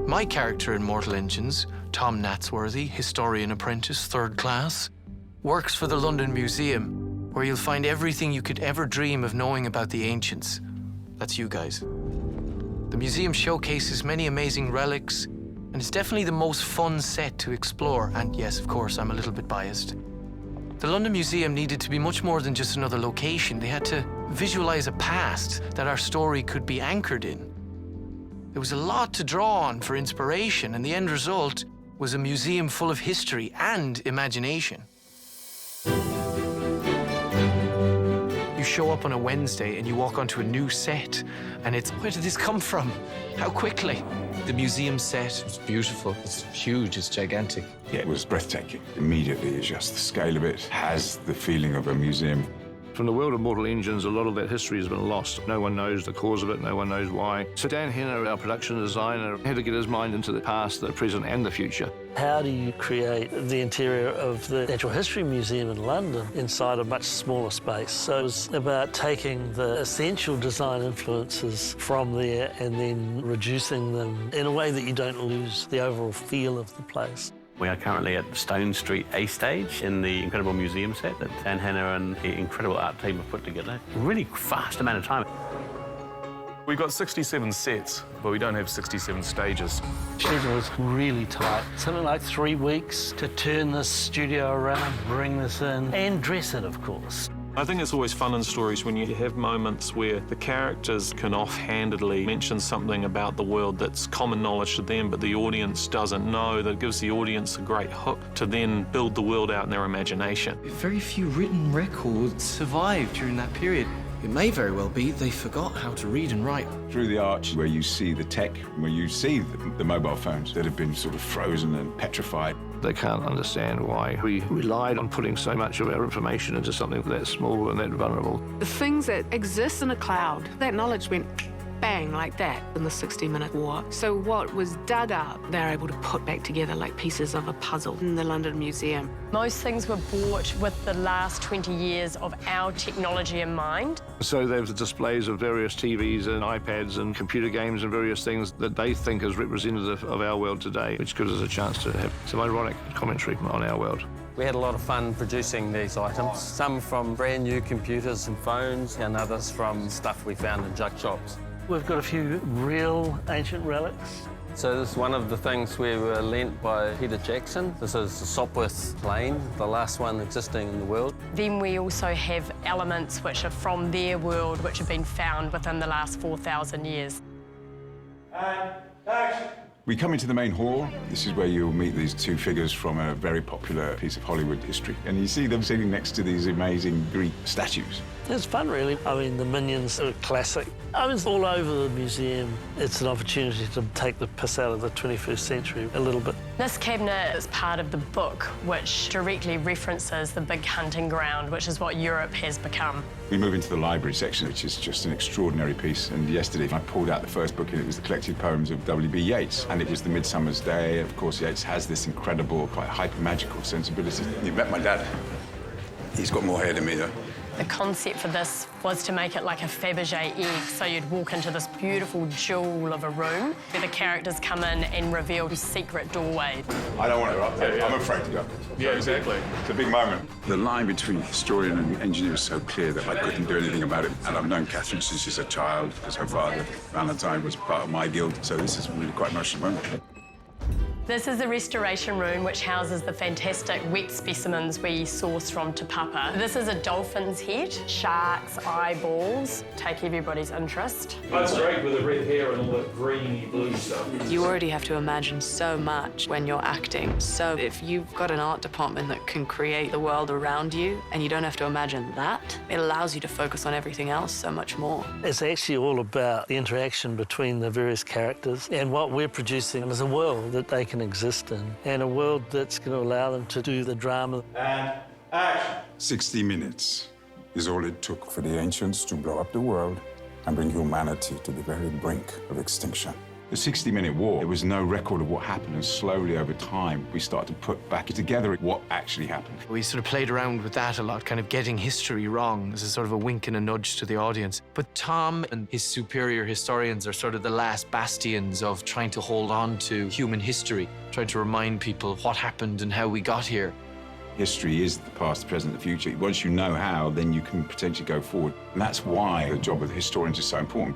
My character in Mortal Engines, Tom Natsworthy, historian apprentice, 3rd class, works for the London Museum, where you'll find everything you could ever dream of knowing about the ancients. That's you guys. The museum showcases many amazing relics, and it's definitely the most fun set to explore. And yes, of course, I'm a little bit biased. The London Museum needed to be much more than just another location. They had to visualize a past that our story could be anchored in. There was a lot to draw on for inspiration, and the end result was a museum full of history and imagination. You show up on a Wednesday and you walk onto a new set, and it's, where did this come from? How quickly? The museum set is beautiful. It's huge, it's gigantic. Yeah, it was breathtaking. Immediately, it's just the scale of it has the feeling of a museum. From the world of Mortal Engines, a lot of that history has been lost. No one knows the cause of it, no one knows why. So Dan Henner, our production designer, had to get his mind into the past, the present and the future. How do you create the interior of the Natural History Museum in London inside a much smaller space? So it was about taking the essential design influences from there and then reducing them in a way that you don't lose the overall feel of the place. We are currently at Stone Street A stage in the incredible museum set that Dan Henner and the incredible art team have put together. A really fast amount of time. We've got 67 sets, but we don't have 67 stages. Schedule is really tight. Something like 3 weeks to turn this studio around, bring this in, and dress it, of course. I think it's always fun in stories when you have moments where the characters can offhandedly mention something about the world that's common knowledge to them, but the audience doesn't know. That gives the audience a great hook to then build the world out in their imagination. Very few written records survived during that period. It may very well be they forgot how to read and write. Through the arch, where you see the tech, where you see the mobile phones that have been sort of frozen and petrified. They can't understand why we relied on putting so much of our information into something that small and that vulnerable. The things that exist in a cloud, that knowledge went bang like that in the 60-minute war. So what was dug up, they're able to put back together like pieces of a puzzle in the London Museum. Most things were bought with the last 20 years of our technology in mind. So there's displays of various TVs and iPads and computer games and various things that they think is representative of our world today, which gives us a chance to have some ironic commentary on our world. We had a lot of fun producing these items, some from brand new computers and phones, and others from stuff we found in junk shops. We've got a few real ancient relics. So this is one of the things we were lent by Peter Jackson. This is the Sopwith plane, the last one existing in the world. Then we also have elements which are from their world, which have been found within the last 4,000 years. And action! We come into the main hall. This is where you'll meet these two figures from a very popular piece of Hollywood history. And you see them sitting next to these amazing Greek statues. It's fun, really. I mean, the minions are classic. I mean, it's all over the museum. It's an opportunity to take the piss out of the 21st century a little bit. This cabinet is part of the book, which directly references the big hunting ground, which is what Europe has become. We move into the library section, which is just an extraordinary piece. And yesterday, I pulled out the first book, and it was the collected poems of W.B. Yeats. And it was The Midsummer's Day. Of course, Yeats has this incredible, quite hyper-magical sensibility. You met my dad. He's got more hair than me, though. The concept for this was to make it like a Fabergé egg, so you'd walk into this beautiful jewel of a room where the characters come in and reveal a secret doorway. I don't want to go up there. I'm afraid to go. Yeah, exactly. It's a big moment. The line between historian and engineer is so clear that I couldn't do anything about it. And I've known Catherine since she's a child, because her father, Valentine, was part of my guild. So this is really quite an emotional moment. This is the restoration room, which houses the fantastic wet specimens we source from Te Papa. This is a dolphin's head, sharks' eyeballs, take everybody's interest. That's great with the red hair and all that greeny blue stuff. You already have to imagine so much when you're acting. So if you've got an art department that can create the world around you and you don't have to imagine that, it allows you to focus on everything else so much more. It's actually all about the interaction between the various characters, and what we're producing is a world that they can exist in, and a world that's going to allow them to do the drama. And action! 60 minutes is all it took for the ancients to blow up the world and bring humanity to the very brink of extinction. The 60-minute war, there was no record of what happened, and slowly over time, we start to put back together what actually happened. We sort of played around with that a lot, kind of getting history wrong as a sort of a wink and a nudge to the audience. But Tom and his superior historians are sort of the last bastions of trying to hold on to human history, trying to remind people what happened and how we got here. History is the past, the present, the future. Once you know how, then you can potentially go forward. And that's why the job of the historians is so important.